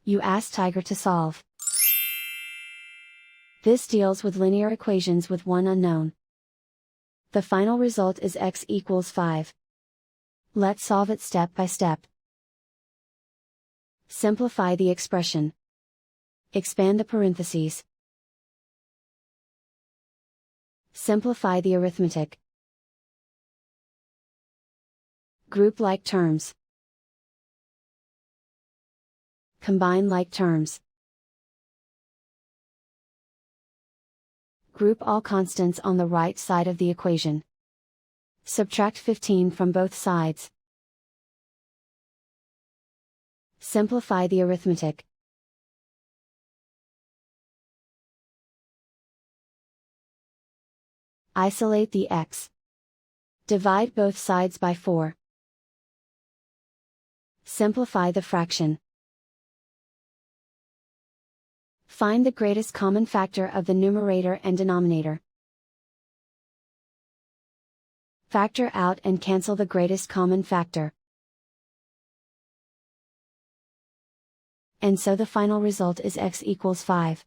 You ask Tiger to solve. This deals with linear equations with one unknown. The final result is x equals 5. Let's solve it step by step. Simplify the expression. Expand the parentheses. Simplify the arithmetic. Group like terms. Combine like terms. Group all constants on the right side of the equation. Subtract 15 from both sides. Simplify the arithmetic. Isolate the x. Divide both sides by 4. Simplify the fraction. Find the greatest common factor of the numerator and denominator. Factor out and cancel the greatest common factor. And so the final result is x equals 5.